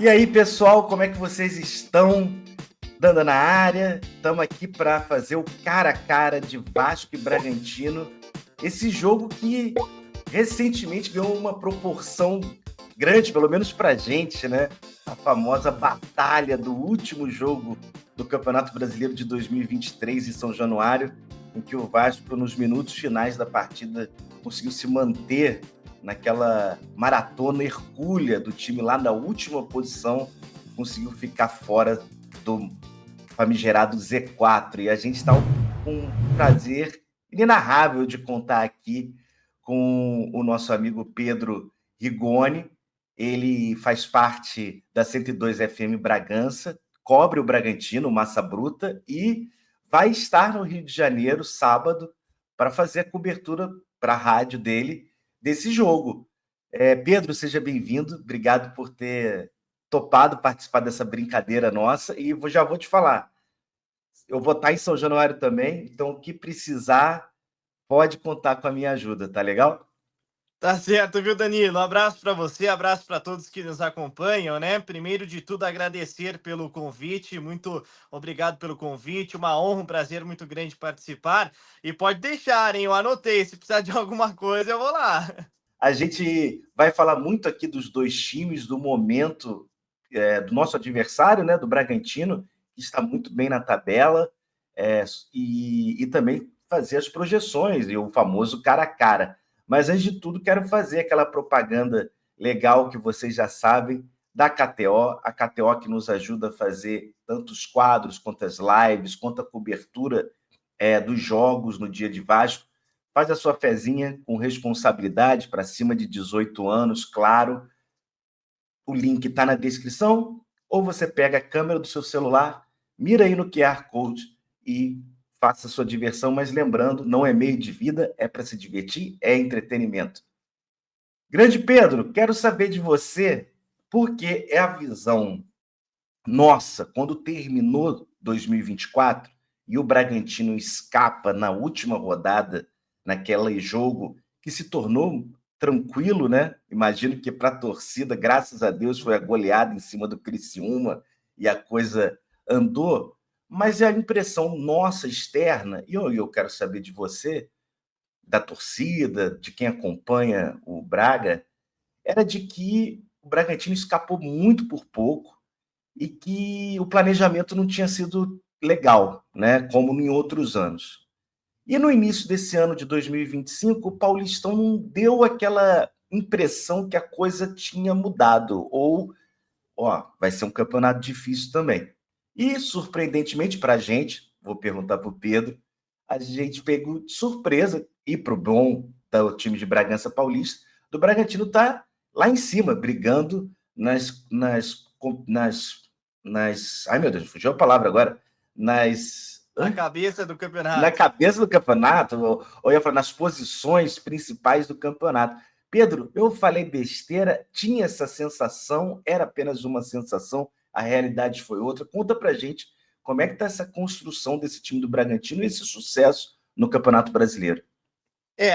E aí, pessoal, como é que vocês estão? Danda na área, estamos aqui para fazer o cara a cara de Vasco e Bragantino. Esse jogo que recentemente ganhou uma proporção grande, pelo menos para a gente, né? A famosa batalha do último jogo do Campeonato Brasileiro de 2023 em São Januário, em que o Vasco, nos minutos finais da partida, conseguiu se manter naquela maratona hercúlea do time lá na última posição, conseguiu ficar fora do famigerado Z4. E a gente está com um prazer inenarrável de contar aqui com o nosso amigo Pedro Rigoni. Ele faz parte da 102 FM Bragança, cobre o Bragantino, Massa Bruta, e vai estar no Rio de Janeiro, sábado, para fazer a cobertura para a rádio dele desse jogo. Pedro, seja bem-vindo. Obrigado por ter topado participar dessa brincadeira nossa. E já vou te falar, eu vou estar em São Januário também, então o que precisar, pode contar com a minha ajuda, tá legal? Tá certo, viu, Danilo? Um abraço para você, abraço para todos que nos acompanham, né? Primeiro de tudo, agradecer pelo convite, muito obrigado pelo convite, uma honra, um prazer muito grande participar. E pode deixar, hein? Eu anotei, se precisar de alguma coisa, eu vou lá. A gente vai falar muito aqui dos dois times, do momento do nosso adversário, né, do Bragantino, que está muito bem na tabela, e também fazer as projeções e o famoso cara a cara. Mas antes de tudo, quero fazer aquela propaganda legal que vocês já sabem da KTO, a KTO que nos ajuda a fazer tanto os quadros, quanto as lives, quanto a cobertura dos jogos no dia de Vasco. Faz a sua fezinha com responsabilidade para cima de 18 anos, claro. O link está na descrição, ou você pega a câmera do seu celular, mira aí no QR Code e faça a sua diversão, mas lembrando, não é meio de vida, é para se divertir, é entretenimento. Grande Pedro, quero saber de você, porque é a visão nossa, quando terminou 2024 e o Bragantino escapa na última rodada, naquele jogo que se tornou tranquilo, né? Imagino que para a torcida, graças a Deus, foi a goleada em cima do Criciúma e a coisa andou, mas é a impressão nossa externa, e eu quero saber de você, da torcida, de quem acompanha o Braga, era de que o Bragantino escapou muito por pouco, e que o planejamento não tinha sido legal, né, como em outros anos. E no início desse ano de 2025, o Paulistão não deu aquela impressão que a coisa tinha mudado, ou, vai ser um campeonato difícil também. E, surpreendentemente para a gente, vou perguntar para o Pedro, a gente pegou de surpresa, e para o bom do time de Bragança Paulista, do Bragantino tá lá em cima, brigando nas. Ai, meu Deus, fugiu a palavra agora. Na cabeça do Na campeonato. cabeça do campeonato, ou ia falar nas posições principais do campeonato. Pedro, eu falei besteira, tinha essa sensação, era apenas uma sensação, a realidade foi outra. Conta pra gente como é que tá essa construção desse time do Bragantino e esse sucesso no Campeonato Brasileiro.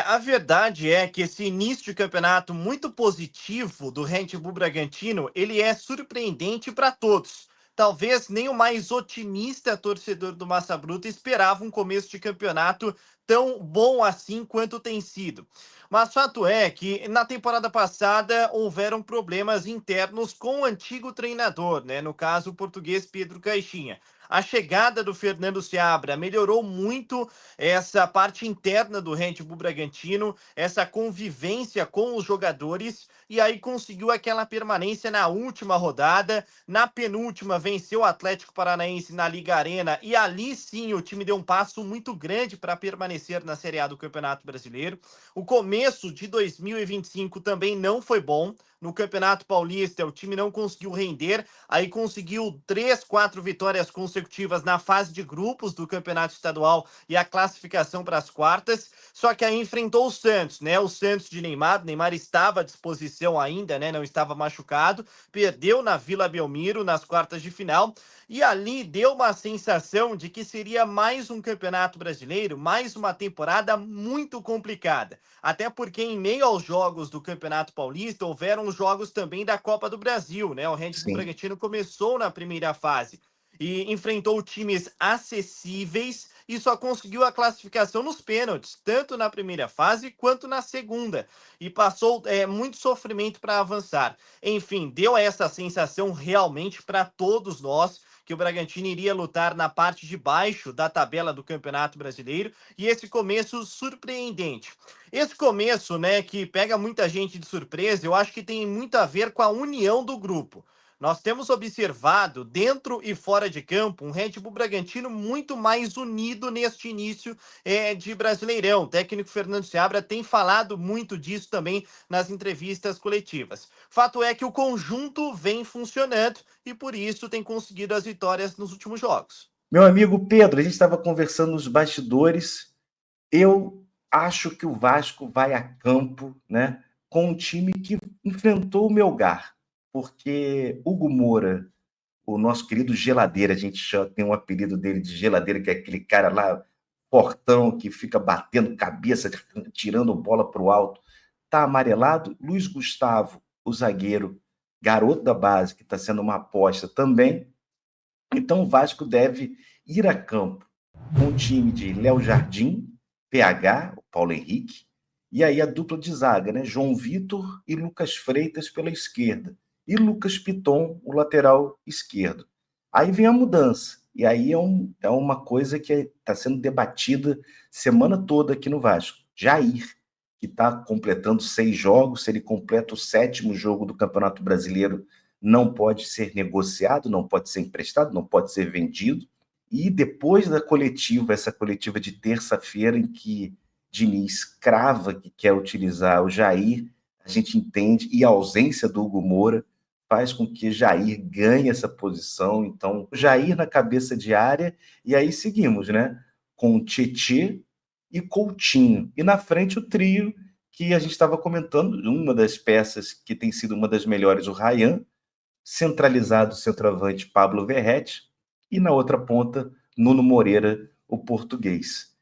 A verdade é que esse início de campeonato muito positivo do Red Bull Bragantino, ele é surpreendente para todos. Talvez nem o mais otimista torcedor do Massa Bruta esperava um começo de campeonato tão bom assim quanto tem sido. Mas fato é que na temporada passada houveram problemas internos com o antigo treinador, né? No caso, o português Pedro Caixinha. A chegada do Fernando Seabra melhorou muito essa parte interna do Red Bull Bragantino, essa convivência com os jogadores, e aí conseguiu aquela permanência na última rodada. Na penúltima, venceu o Atlético Paranaense na Liga Arena, e ali sim o time deu um passo muito grande para permanecer na Série A do Campeonato Brasileiro. O começo de 2025 também não foi bom. No Campeonato Paulista, o time não conseguiu render, aí conseguiu 3, 4 vitórias consecutivas na fase de grupos do Campeonato Estadual e a classificação para as quartas, só que aí enfrentou o Santos, né? O Santos de Neymar, o Neymar estava à disposição ainda, né? Não estava machucado, perdeu na Vila Belmiro nas quartas de final, e ali deu uma sensação de que seria mais um campeonato brasileiro, mais uma temporada muito complicada. Até porque, em meio aos jogos do Campeonato Paulista, houveram eram os jogos também da Copa do Brasil, né? O Red Bull Sim. Bragantino começou na primeira fase e enfrentou times acessíveis e só conseguiu a classificação nos pênaltis, tanto na primeira fase quanto na segunda, e passou muito sofrimento para avançar. Enfim, deu essa sensação realmente para todos nós que o Bragantino iria lutar na parte de baixo da tabela do Campeonato Brasileiro, e esse começo surpreendente. Esse começo, né, que pega muita gente de surpresa, eu acho que tem muito a ver com a união do grupo. Nós temos observado, dentro e fora de campo, um Red Bull Bragantino muito mais unido neste início de Brasileirão. O técnico Fernando Seabra tem falado muito disso também nas entrevistas coletivas. Fato é que o conjunto vem funcionando e, por isso, tem conseguido as vitórias nos últimos jogos. Meu amigo Pedro, a gente estava conversando nos bastidores. Eu acho que o Vasco vai a campo, né, com um time que enfrentou o Melgar, porque Hugo Moura, o nosso querido Geladeira, a gente tem um apelido dele de Geladeira, que é aquele cara lá, portão, que fica batendo cabeça, tirando bola para o alto, tá amarelado. Luiz Gustavo, o zagueiro, garoto da base, que está sendo uma aposta também. Então o Vasco deve ir a campo com o time de Léo Jardim, PH, o Paulo Henrique, e aí a dupla de zaga, né? João Vitor e Lucas Freitas pela esquerda, e Lucas Piton, o lateral esquerdo. Aí vem a mudança, e aí é uma coisa que está sendo debatida semana toda aqui no Vasco. Jair, que está completando 6 jogos, se ele completa o 7º jogo do Campeonato Brasileiro, não pode ser negociado, não pode ser emprestado, não pode ser vendido. E depois da coletiva, essa coletiva de terça-feira, em que Diniz crava que quer utilizar o Jair, a gente entende, e a ausência do Hugo Moura faz com que Jair ganhe essa posição. Então, Jair na cabeça de área, e aí seguimos, né? Com Tietê e Coutinho. E na frente o trio que a gente estava comentando, uma das peças que tem sido uma das melhores, o Ryan, centralizado centroavante Pablo Verrete, e na outra ponta, Nuno Moreira, o português.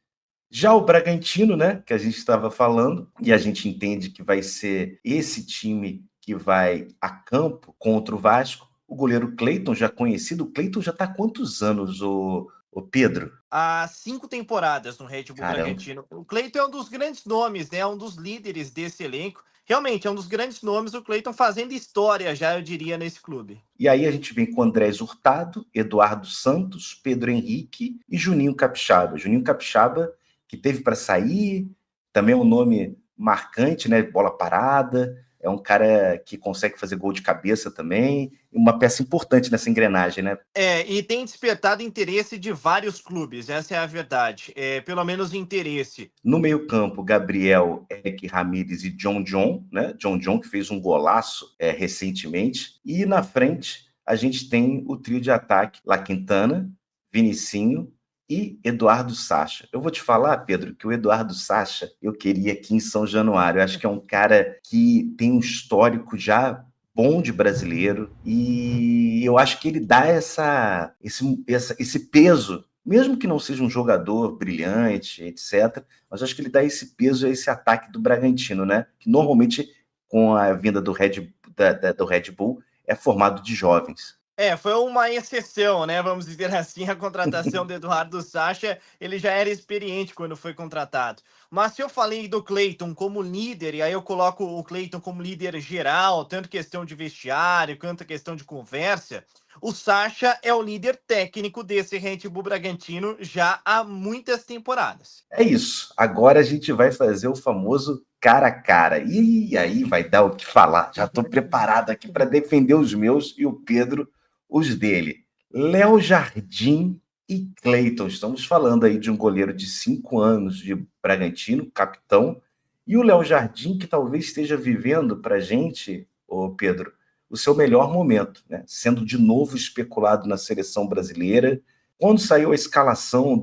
Já o Bragantino, né, que a gente estava falando, e a gente entende que vai ser esse time que vai a campo contra o Vasco, o goleiro Cleiton, já conhecido. O Cleiton já está há quantos anos, o Pedro? Há 5 temporadas no Red Bull Caramba. Bragantino. O Cleiton é um dos grandes nomes, né? Um dos líderes desse elenco. Realmente, é um dos grandes nomes, o Cleiton fazendo história já, eu diria, nesse clube. E aí a gente vem com Andrés Hurtado, Eduardo Santos, Pedro Henrique e Juninho Capixaba. Juninho Capixaba, que teve para sair, também é um nome marcante, né? Bola parada, é um cara que consegue fazer gol de cabeça também, uma peça importante nessa engrenagem, né? E tem despertado interesse de vários clubes, essa é a verdade. Pelo menos interesse. No meio-campo, Gabriel, Eric Ramírez e John John, né? John John, que fez um golaço recentemente. E na frente, a gente tem o trio de ataque, La Quintana, Vinicinho e Eduardo Sacha. Eu vou te falar, Pedro, que o Eduardo Sacha eu queria aqui em São Januário. Eu acho que é um cara que tem um histórico já bom de brasileiro, e eu acho que ele dá esse peso, mesmo que não seja um jogador brilhante, etc., mas acho que ele dá esse peso a esse ataque do Bragantino, né? Que normalmente, com a vinda do Red Bull, é formado de jovens. Foi uma exceção, né? Vamos dizer assim, a contratação do Eduardo Sacha, ele já era experiente quando foi contratado. Mas se eu falei do Cleiton como líder, e aí eu coloco o Cleiton como líder geral, tanto questão de vestiário quanto questão de conversa, o Sacha é o líder técnico desse Red Bull Bragantino já há muitas temporadas. É isso. Agora a gente vai fazer o famoso cara a cara. E aí vai dar o que falar. Já estou preparado aqui para defender os meus e o Pedro os dele. Léo Jardim e Cleiton. Estamos falando aí de um goleiro de 5 anos de Bragantino, capitão, e o Léo Jardim, que talvez esteja vivendo para a gente, ô Pedro, o seu melhor momento, né? Sendo de novo especulado na seleção brasileira. Quando saiu a escalação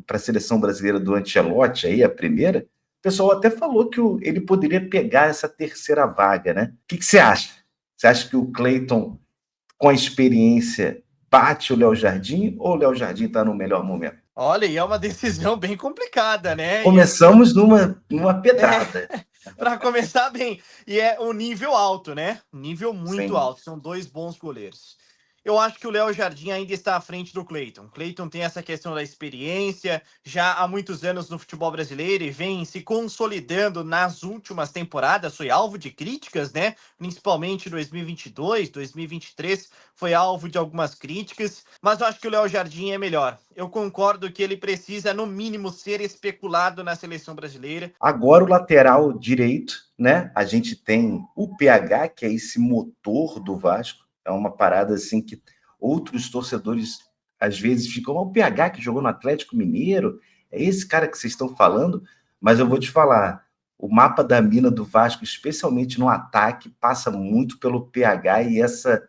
para a seleção brasileira do Ancelotti, aí, a primeira, o pessoal até falou que ele poderia pegar essa terceira vaga, né? O que você acha? Você acha que o Cleiton, com a experiência, bate o Léo Jardim, ou o Léo Jardim está no melhor momento? Olha, e é uma decisão bem complicada, né? Começamos numa pedrada. Para começar bem. E é um nível alto, né? Nível muito Sim. alto. São dois bons goleiros. Eu acho que o Léo Jardim ainda está à frente do Cleiton. O Cleiton tem essa questão da experiência, já há muitos anos no futebol brasileiro e vem se consolidando nas últimas temporadas. Foi alvo de críticas, né? Principalmente 2022, 2023, foi alvo de algumas críticas. Mas eu acho que o Léo Jardim é melhor. Eu concordo que ele precisa, no mínimo, ser especulado na seleção brasileira. Agora o lateral direito, né? A gente tem o PH, que é esse motor do Vasco. É uma parada assim que outros torcedores às vezes ficam, o PH que jogou no Atlético Mineiro, é esse cara que vocês estão falando, mas eu vou te falar, o mapa da mina do Vasco, especialmente no ataque, passa muito pelo PH e essa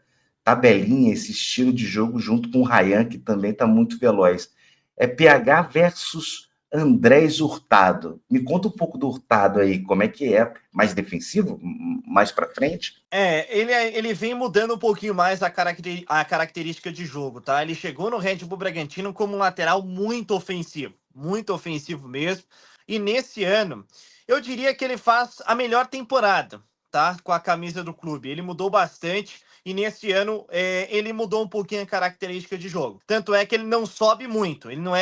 tabelinha, esse estilo de jogo junto com o Ryan, que também está muito veloz. É PH versus Andrés Hurtado. Me conta um pouco do Hurtado aí, como é que é? Mais defensivo? Mais para frente? Ele vem mudando um pouquinho mais a característica de jogo, tá? Ele chegou no Red Bull Bragantino como um lateral muito ofensivo mesmo. E nesse ano, eu diria que ele faz a melhor temporada, tá? Com a camisa do clube. Ele mudou bastante e nesse ano ele mudou um pouquinho a característica de jogo. Tanto é que ele não sobe muito. Ele não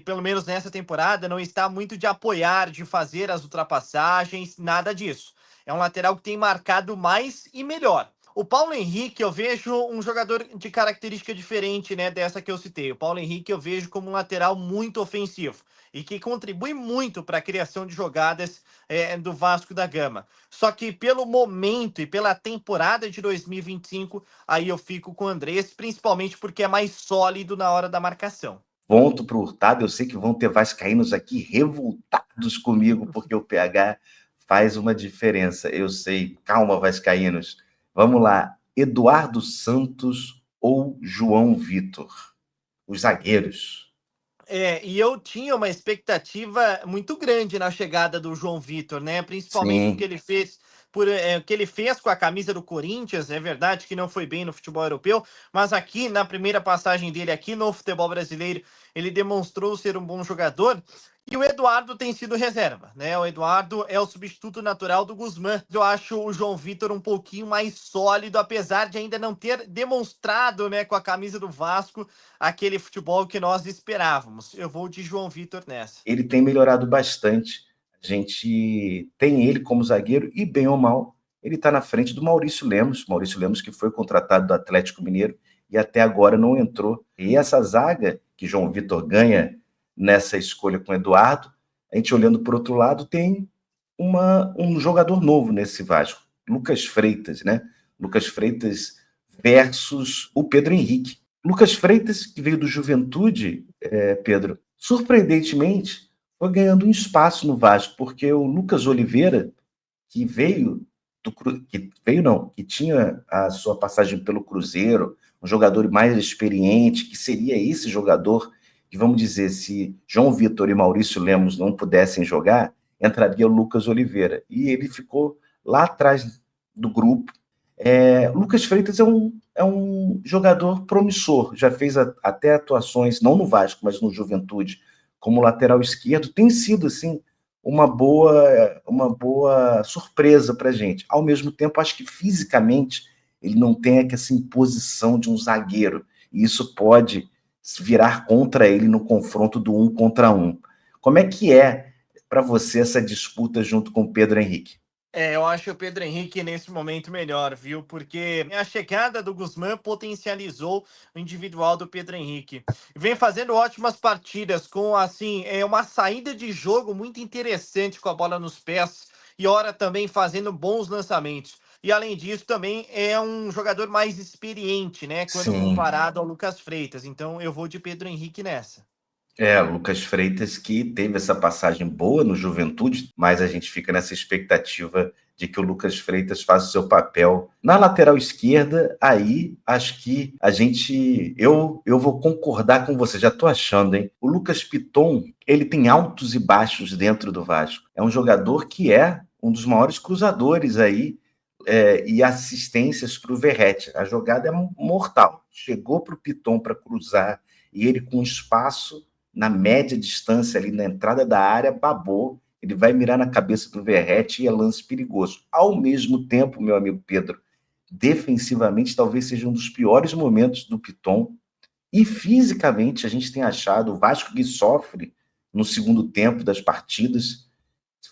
pelo menos nessa temporada, não está muito de apoiar, de fazer as ultrapassagens, nada disso. É um lateral que tem marcado mais e melhor. O Paulo Henrique, eu vejo um jogador de característica diferente, né, dessa que eu citei. O Paulo Henrique eu vejo como um lateral muito ofensivo e que contribui muito para a criação de jogadas do Vasco da Gama. Só que pelo momento e pela temporada de 2025, aí eu fico com o Andrés, principalmente porque é mais sólido na hora da marcação. Ponto para o Hurtado, eu sei que vão ter vascaínos aqui revoltados comigo, porque o PH faz uma diferença. Eu sei, calma, vascaínos. Vamos lá, Eduardo Santos ou João Vitor? Os zagueiros. E eu tinha uma expectativa muito grande na chegada do João Vitor, né? Principalmente porque Sim, ele fez o que ele fez com a camisa do Corinthians. É verdade que não foi bem no futebol europeu, mas aqui na primeira passagem dele aqui no futebol brasileiro, ele demonstrou ser um bom jogador. E o Eduardo tem sido reserva, né? O Eduardo é o substituto natural do Guzmán. Eu acho o João Vitor um pouquinho mais sólido, apesar de ainda não ter demonstrado, né, com a camisa do Vasco aquele futebol que nós esperávamos. Eu vou de João Vitor nessa. ele tem melhorado bastante. A gente tem ele como zagueiro e, bem ou mal, ele está na frente do Maurício Lemos. Maurício Lemos, que foi contratado do Atlético Mineiro e até agora não entrou. E essa zaga que João Vitor ganha nessa escolha com o Eduardo, a gente olhando por outro lado, tem um jogador novo nesse Vasco, Lucas Freitas, né? Lucas Freitas versus o Pedro Henrique. Lucas Freitas, que veio do Juventude, Pedro, surpreendentemente, foi ganhando um espaço no Vasco, porque o Lucas Oliveira, que veio que veio não, que tinha a sua passagem pelo Cruzeiro, um jogador mais experiente, que seria esse jogador que, vamos dizer, se João Vitor e Maurício Lemos não pudessem jogar, entraria o Lucas Oliveira. E ele ficou lá atrás do grupo. Lucas Freitas é um jogador promissor, já fez até atuações, não no Vasco, mas no Juventude, como lateral esquerdo, tem sido, assim, uma boa surpresa para a gente. Ao mesmo tempo, acho que fisicamente ele não tem essa imposição de um zagueiro, e isso pode virar contra ele no confronto do 1 contra 1. Como é que é para você essa disputa junto com o Pedro Henrique? Eu acho o Pedro Henrique nesse momento melhor, viu? Porque a chegada do Guzmán potencializou o individual do Pedro Henrique. Vem fazendo ótimas partidas com, assim, uma saída de jogo muito interessante com a bola nos pés e ora também fazendo bons lançamentos. E além disso, também é um jogador mais experiente, né? Quando Sim. comparado ao Lucas Freitas. Então eu vou de Pedro Henrique nessa. Lucas Freitas que teve essa passagem boa no Juventude, mas a gente fica nessa expectativa de que o Lucas Freitas faça o seu papel na lateral esquerda. Aí acho que eu vou concordar com você, já estou achando, hein? O Lucas Piton, ele tem altos e baixos dentro do Vasco. É um jogador que é um dos maiores cruzadores aí, e assistências para o Verratti. A jogada é mortal. Chegou para o Piton para cruzar e ele com espaço na média distância ali na entrada da área, babou ele vai mirar na cabeça do Verratti e é lance perigoso. Ao mesmo tempo, meu amigo Pedro, defensivamente talvez seja um dos piores momentos do Piton, e fisicamente a gente tem achado o Vasco que sofre no segundo tempo das partidas.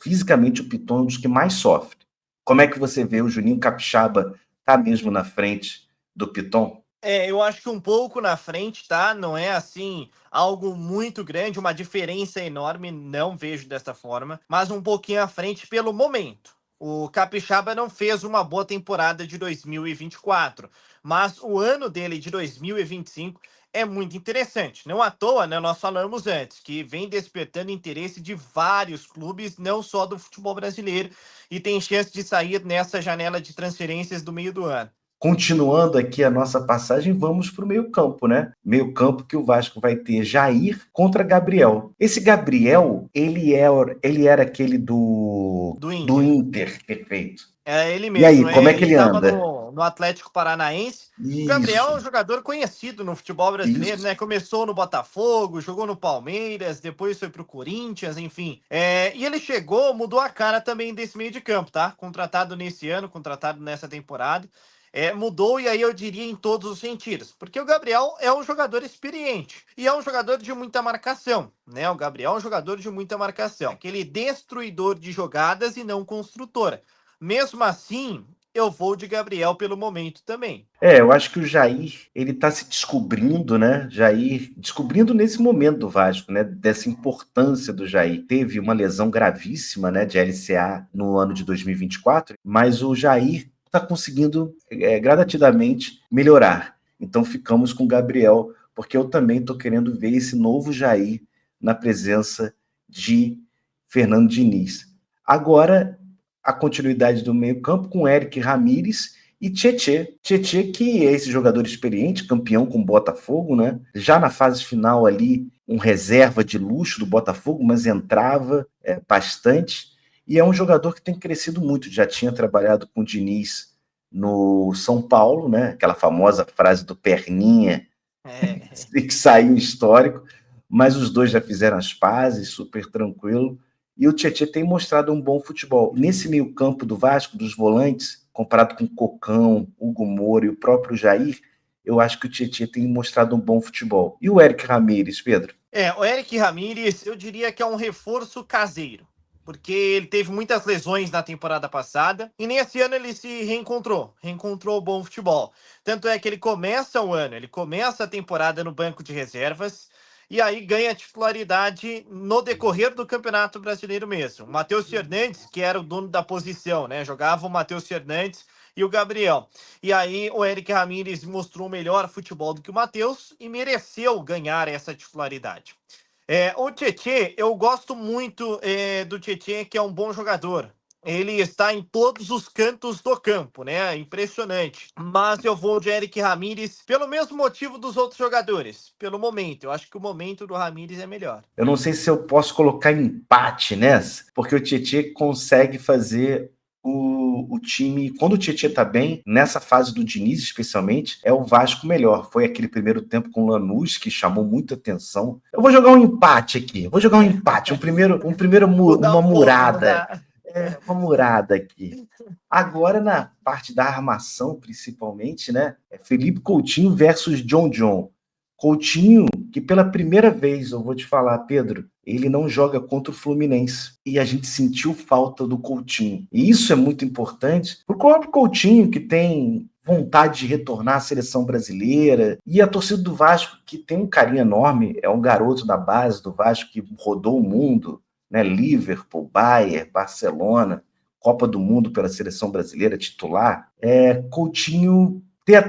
Fisicamente o Piton é um dos que mais sofre. Como é que você vê o Juninho Capixaba tá mesmo na frente do Piton? Eu acho que um pouco na frente, tá? Não é assim algo muito grande, uma diferença enorme, não vejo dessa forma, mas um pouquinho à frente pelo momento. O Capixaba não fez uma boa temporada de 2024, mas o ano dele de 2025 é muito interessante. Não à toa, né, nós falamos antes, que vem despertando interesse de vários clubes, não só do futebol brasileiro, e tem chance de sair nessa janela de transferências do meio do ano. Continuando aqui a nossa passagem, vamos para o meio-campo, né? Meio-campo que o Vasco vai ter Jair contra Gabriel. Esse Gabriel, ele era aquele Do do Inter. Inter, perfeito. É ele E mesmo, aí, como né? é que Ele ele estava anda? no Atlético Paranaense. O Gabriel é Isso, um jogador conhecido no futebol brasileiro, isso. né? Começou no Botafogo, jogou no Palmeiras, depois foi pro Corinthians, enfim. E ele chegou, mudou a cara também desse meio de campo, tá? Contratado nesse ano, contratado nessa temporada. Mudou, e aí eu diria em todos os sentidos. Porque o Gabriel é um jogador experiente e é um jogador de muita marcação, né? O Gabriel é um jogador de muita marcação. Aquele destruidor de jogadas e não construtor. Mesmo assim, eu vou de Gabriel pelo momento também. Eu acho que o Jair, ele tá se descobrindo, né? Jair, descobrindo nesse momento do Vasco, né? Dessa importância do Jair. Teve uma lesão gravíssima, né? De LCA no ano de 2024, mas o Jair está conseguindo gradativamente melhorar. Então ficamos com o Gabriel, porque eu também estou querendo ver esse novo Jair na presença de Fernando Diniz. Agora, a continuidade do meio-campo com Eric Ramírez e Tietê. Tietê, que é esse jogador experiente, campeão com o Botafogo, né? Já na fase final ali, um reserva de luxo do Botafogo, mas entrava bastante. E é um jogador que tem crescido muito. Já tinha trabalhado com o Diniz no São Paulo, né? Aquela famosa frase do Perninha, que saiu histórico. Mas os dois já fizeram as pazes, super tranquilo. E o Tietê tem mostrado um bom futebol. Nesse meio campo do Vasco, dos volantes, comparado com o Cocão, Hugo Moura e o próprio Jair, eu acho que o Tietê tem mostrado um bom futebol. E o Eric Ramírez, Pedro? O Eric Ramírez, eu diria que é um reforço caseiro, porque ele teve muitas lesões na temporada passada e nesse ano ele se reencontrou o bom futebol. Tanto é que ele começa o ano, ele começa a temporada no banco de reservas e aí ganha titularidade no decorrer do Campeonato Brasileiro mesmo. O Matheus Fernandes, que era o dono da posição, né? Jogava o Matheus Fernandes e o Gabriel. E aí o Eric Ramírez mostrou melhor futebol do que o Matheus e mereceu ganhar essa titularidade. O Tietê, eu gosto muito do Tietê, que é um bom jogador. Ele está em todos os cantos do campo, né? Impressionante. Mas eu vou de Eric Ramírez pelo mesmo motivo dos outros jogadores. Pelo momento. Eu acho que o momento do Ramírez é melhor. Eu não sei se eu posso colocar empate nessa, porque o Tietê consegue fazer o time, quando o Tietê tá bem, nessa fase do Diniz especialmente, é o Vasco melhor. Foi aquele primeiro tempo com o Lanús que chamou muita atenção. Eu vou jogar um empate aqui, Mudar uma um pouco, murada. mudar. Uma murada aqui. Agora, na parte da armação, principalmente, né? É Felipe Coutinho versus John John. Coutinho, que pela primeira vez, eu vou te falar, Pedro, ele não joga contra o Fluminense. E a gente sentiu falta do Coutinho. E isso é muito importante para o próprio Coutinho, que tem vontade de retornar à seleção brasileira. E a torcida do Vasco, que tem um carinho enorme, é um garoto da base do Vasco que rodou o mundo, né? Liverpool, Bayern, Barcelona, Copa do Mundo pela seleção brasileira titular. Coutinho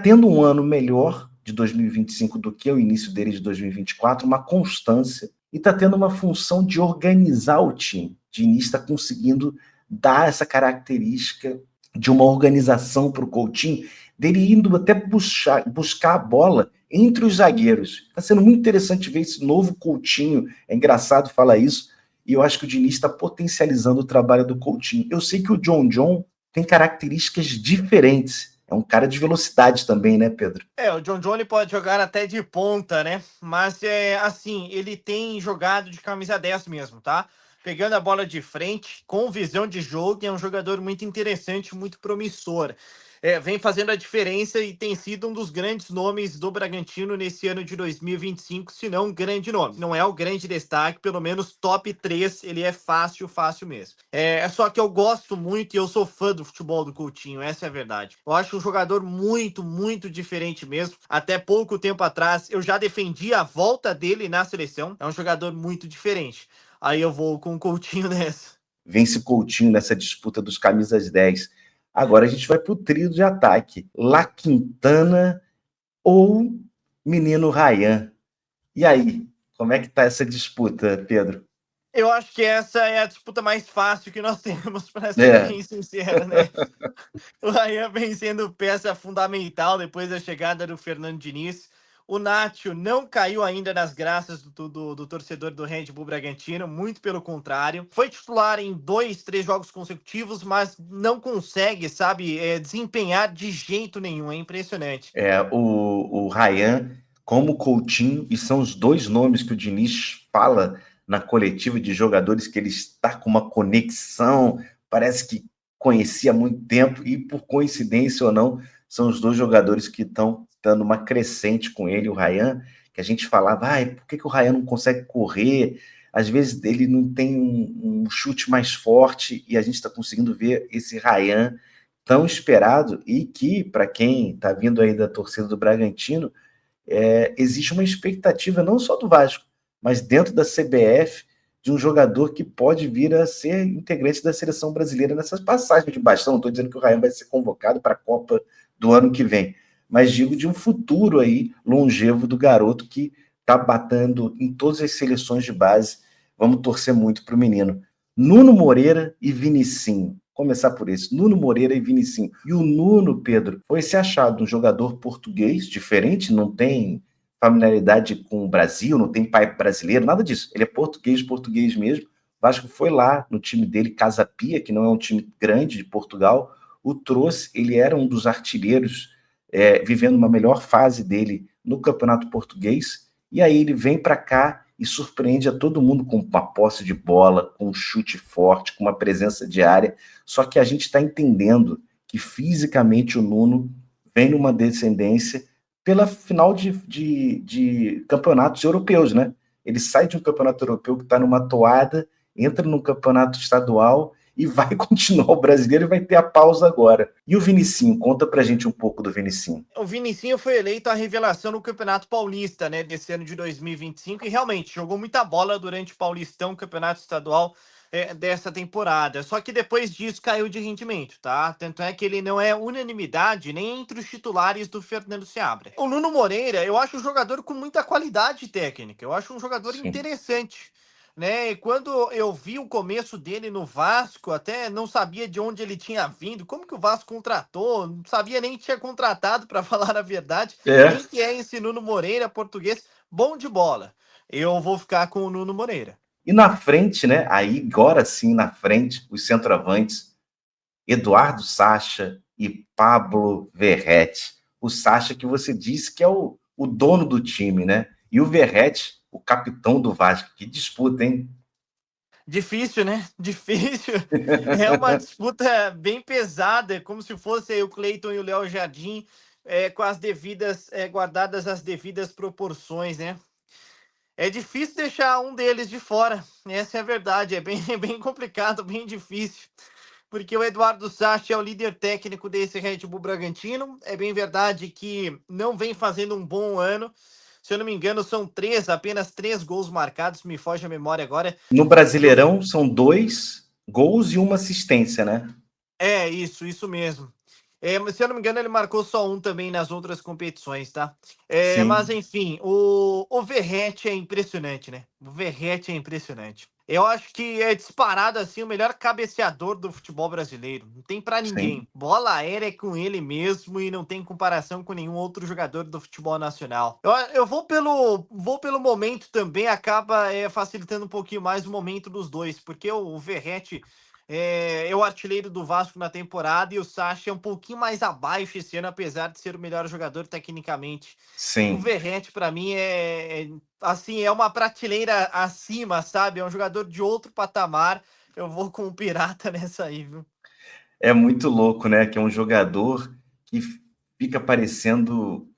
tendo um ano melhor de 2025 do que o início dele de 2024, uma constância, e está tendo uma função de organizar o time. O Diniz está conseguindo dar essa característica de uma organização para o Coutinho, dele indo até buscar a bola entre os zagueiros. Está sendo muito interessante ver esse novo Coutinho. É engraçado falar isso, e eu acho que o Diniz está potencializando o trabalho do Coutinho. Eu sei que o John John tem características diferentes. É um cara de velocidade também, né, Pedro? O John John pode jogar até de ponta, né? Mas assim, ele tem jogado de camisa 10 mesmo, tá? pegando a bola de frente, com visão de jogo, e é um jogador muito interessante, muito promissor. Vem fazendo a diferença e tem sido um dos grandes nomes do Bragantino nesse ano de 2025, se não um grande nome. Não é o grande destaque, pelo menos top 3, ele é fácil, fácil mesmo. Só que eu gosto muito e eu sou fã do futebol do Coutinho, essa é a verdade. Eu acho um jogador muito, muito diferente mesmo. Até pouco tempo atrás, eu já defendi a volta dele na seleção. É um jogador muito diferente. Aí eu vou com o Coutinho nessa. Vence Coutinho nessa disputa dos camisas 10. Agora a gente vai para o trio de ataque. La Quintana ou Menino Ryan. E aí, como é que tá essa disputa, Pedro? Eu acho que essa é a disputa mais fácil que nós temos, para ser É, bem sincero, né? O Ryan vem sendo peça fundamental depois da chegada do Fernando Diniz. O Nacho não caiu ainda nas graças do torcedor do Red Bull Bragantino, muito pelo contrário. Foi titular em 2, 3 jogos consecutivos, mas não consegue, sabe, desempenhar de jeito nenhum. É impressionante. o Ryan, como Coutinho, e são os dois nomes que o Diniz fala na coletiva de jogadores que ele está com uma conexão, parece que conhecia há muito tempo, e por coincidência ou não, são os dois jogadores que estão dando uma crescente com ele, o Ryan, que a gente falava, por que o Ryan não consegue correr? Às vezes ele não tem um chute mais forte, e a gente está conseguindo ver esse Ryan tão esperado e que, para quem está vindo aí da torcida do Bragantino, existe uma expectativa não só do Vasco, mas dentro da CBF, de um jogador que pode vir a ser integrante da seleção brasileira nessas passagens de bastão. Não estou dizendo que o Ryan vai ser convocado para a Copa do ano que vem, mas digo de um futuro aí longevo do garoto que está batendo em todas as seleções de base. Vamos torcer muito para o menino. Nuno Moreira e Vinicinho. Começar por esse, Nuno Moreira e Vinicinho. E o Nuno, Pedro, foi se achado um jogador português, diferente, não tem familiaridade com o Brasil, não tem pai brasileiro, nada disso. Ele é português, português mesmo. O Vasco foi lá no time dele, Casa Pia, que não é um time grande de Portugal, o trouxe, ele era um dos artilheiros, vivendo uma melhor fase dele no Campeonato Português, e aí ele vem para cá e surpreende a todo mundo com uma posse de bola, com um chute forte, com uma presença de área. Só que a gente está entendendo que fisicamente o Nuno vem numa descendência pela final de campeonatos europeus, né? Ele sai de um campeonato europeu que está numa toada, entra num campeonato estadual e vai continuar o brasileiro e vai ter a pausa agora. E o Vinicinho? Conta pra gente um pouco do Vinicinho. O Vinicinho foi eleito a revelação no Campeonato Paulista, né, desse ano de 2025, e realmente jogou muita bola durante o Paulistão, Campeonato Estadual dessa temporada. Só que depois disso caiu de rendimento, tá? Tanto é que ele não é unanimidade nem entre os titulares do Fernando Seabra. O Nuno Moreira, eu acho um jogador com muita qualidade técnica, eu acho um jogador Sim. interessante. Né? E quando eu vi o começo dele no Vasco, até não sabia de onde ele tinha vindo, como que o Vasco contratou, não sabia nem que tinha contratado, para falar a verdade. Quem que é esse Nuno Moreira, português, bom de bola? Eu vou ficar com o Nuno Moreira. E na frente, né? Aí, agora sim, na frente, os centroavantes, Eduardo Sacha e Pablo Verrete. O Sacha que você disse que é o dono do time, né? E o Verrete, o capitão do Vasco. Que disputa, hein? Difícil, né? Difícil. É uma disputa bem pesada, é como se fosse o Cleiton e o Léo Jardim, com as devidas, guardadas as devidas proporções, né? É difícil deixar um deles de fora, essa é a verdade, é bem, bem complicado, bem difícil, porque o Eduardo Sacha é o líder técnico desse Red Bull Bragantino, é bem verdade que não vem fazendo um bom ano, se eu não me engano são apenas 3 gols marcados, me foge a memória agora. No Brasileirão são 2 gols e uma assistência, né? Isso mesmo. Mas se eu não me engano, ele marcou só um também nas outras competições, tá? Mas Sim. enfim, o Verrete é impressionante, né? O Verrete é impressionante. Eu acho que é disparado assim o melhor cabeceador do futebol brasileiro. Não tem pra Sim. ninguém. Bola aérea é com ele mesmo e não tem comparação com nenhum outro jogador do futebol nacional. Eu vou pelo momento também, acaba facilitando um pouquinho mais o momento dos dois, porque o Verrete é o artilheiro do Vasco na temporada, e o Sacha é um pouquinho mais abaixo esse ano, apesar de ser o melhor jogador tecnicamente. O Sim. Verratti, para mim, assim, é uma prateleira acima, sabe? É um jogador de outro patamar. Eu vou com o Pirata nessa aí, viu? É muito louco, né? Que é um jogador que fica parecendo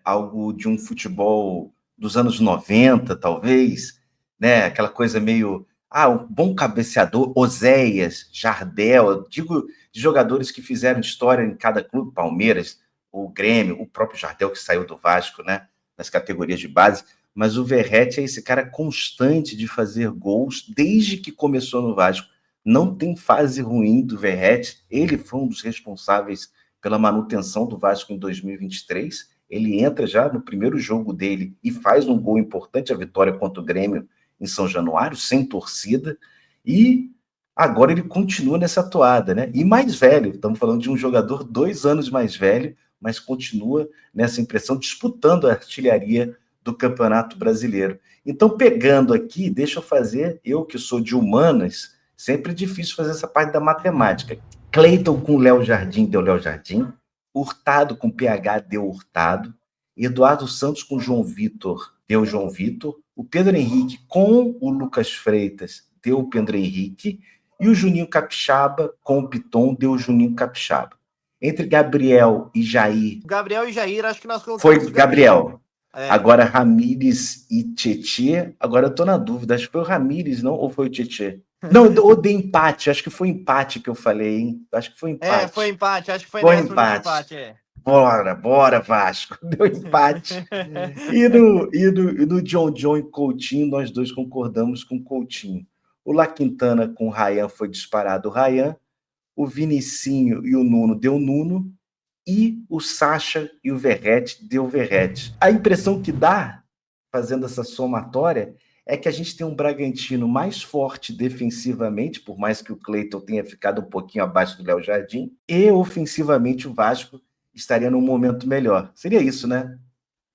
algo de um futebol dos anos 90, talvez, né? Aquela coisa meio. Um bom cabeceador, Oséias, Jardel, eu digo de jogadores que fizeram história em cada clube, Palmeiras, o Grêmio, o próprio Jardel que saiu do Vasco, né? Nas categorias de base. Mas o Verratti é esse cara constante de fazer gols desde que começou no Vasco. Não tem fase ruim do Verratti. Ele foi um dos responsáveis pela manutenção do Vasco em 2023. Ele entra já no primeiro jogo dele e faz um gol importante, a vitória contra o Grêmio em São Januário, sem torcida. E agora ele continua nessa toada, né? E mais velho, estamos falando de um jogador 2 anos mais velho, mas continua nessa impressão, disputando a artilharia do Campeonato Brasileiro. Então, pegando aqui, deixa eu fazer, eu que sou de humanas, sempre difícil fazer essa parte da matemática. Cleiton com Léo Jardim deu Léo Jardim, Hurtado com PH deu Hurtado, Eduardo Santos com João Vitor deu João Vitor, o Pedro Henrique com o Lucas Freitas deu o Pedro Henrique, e o Juninho Capixaba com o Piton deu o Juninho Capixaba. Entre Gabriel e Jair... Gabriel e Jair, acho que nós colocamos foi o Gabriel. Agora, Ramires e Tietê, agora eu tô na dúvida, acho que foi o Ramires, não? Ou foi o Tietê? Não, eu dei empate, acho que foi empate que eu falei, hein? Acho que foi empate. Foi empate, acho que foi Foi nessa de empate, Bora, Vasco. Deu empate. E no John e Coutinho, nós dois concordamos com Coutinho. O La Quintana com o Ryan foi disparado o Ryan, o Vinicinho e o Nuno deu Nuno, e o Sacha e o Verratti deu Verratti. A impressão que dá, fazendo essa somatória, é que a gente tem um Bragantino mais forte defensivamente, por mais que o Cleiton tenha ficado um pouquinho abaixo do Léo Jardim, e ofensivamente o Vasco estaria num momento melhor. Seria isso, né?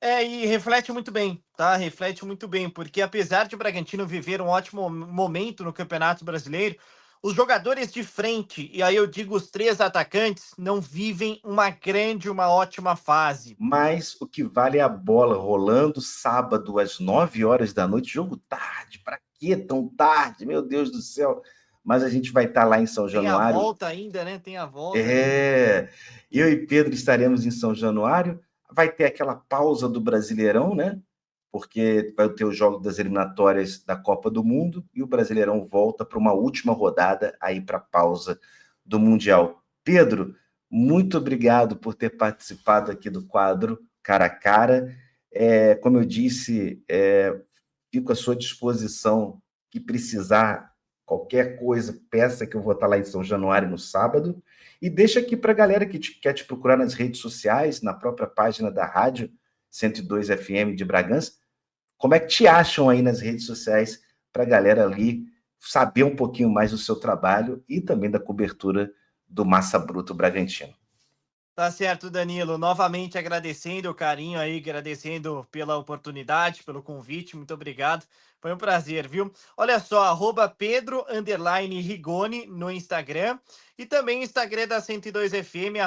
E reflete muito bem, tá? Reflete muito bem, porque apesar de o Bragantino viver um ótimo momento no Campeonato Brasileiro, os jogadores de frente, e aí eu digo os 3 atacantes, não vivem uma ótima fase. Mas o que vale é a bola rolando sábado às 9h da noite, jogo tarde, para que tão tarde? Meu Deus do céu! Mas a gente vai estar lá em São Januário. Tem a volta ainda, né? Tem a volta. Eu e Pedro estaremos em São Januário. Vai ter aquela pausa do Brasileirão, né? Porque vai ter os jogos das eliminatórias da Copa do Mundo e o Brasileirão volta para uma última rodada aí para a pausa do Mundial. Pedro, muito obrigado por ter participado aqui do quadro Cara a Cara. Como eu disse, fico à sua disposição, que precisar, qualquer coisa, peça, que eu vou estar lá em São Januário no sábado. E deixa aqui para a galera que quer te procurar nas redes sociais, na própria página da rádio 102 FM de Bragança, como é que te acham aí nas redes sociais para a galera ali saber um pouquinho mais do seu trabalho e também da cobertura do Massa Bruto Bragantino. Tá certo, Danilo. Novamente agradecendo o carinho aí, agradecendo pela oportunidade, pelo convite. Muito obrigado. Foi um prazer, viu? Olha só, @Pedro_Rigoni no Instagram e também o Instagram da 102FM,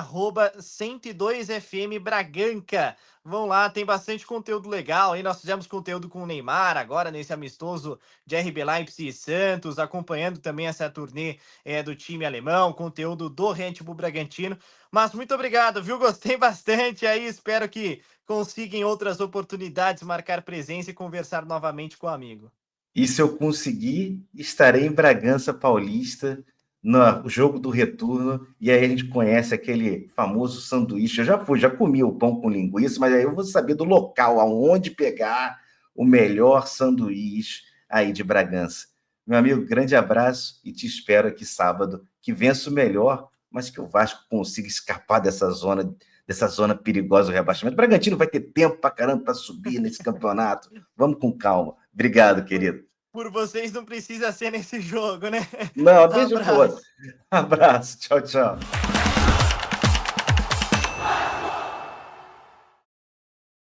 @102FM Braganca. Vão lá, tem bastante conteúdo legal. Aí nós fizemos conteúdo com o Neymar agora nesse amistoso de RB Leipzig e Santos, acompanhando também essa turnê do time alemão, conteúdo do Red Bull Bragantino. Mas muito obrigado, viu? Gostei bastante aí, espero que consiga em outras oportunidades marcar presença e conversar novamente com o amigo. E se eu conseguir, estarei em Bragança Paulista, no jogo do retorno, e aí a gente conhece aquele famoso sanduíche. Eu já comi o pão com linguiça, mas aí eu vou saber do local, aonde pegar o melhor sanduíche aí de Bragança. Meu amigo, grande abraço e te espero aqui sábado, que vença o melhor, mas que o Vasco consiga escapar dessa zona perigosa do rebaixamento. O Bragantino vai ter tempo pra caramba para subir nesse campeonato. Vamos com calma. Obrigado, querido. Por vocês não precisa ser nesse jogo, né? Não, deixa eu pôr. Abraço. Tchau, tchau.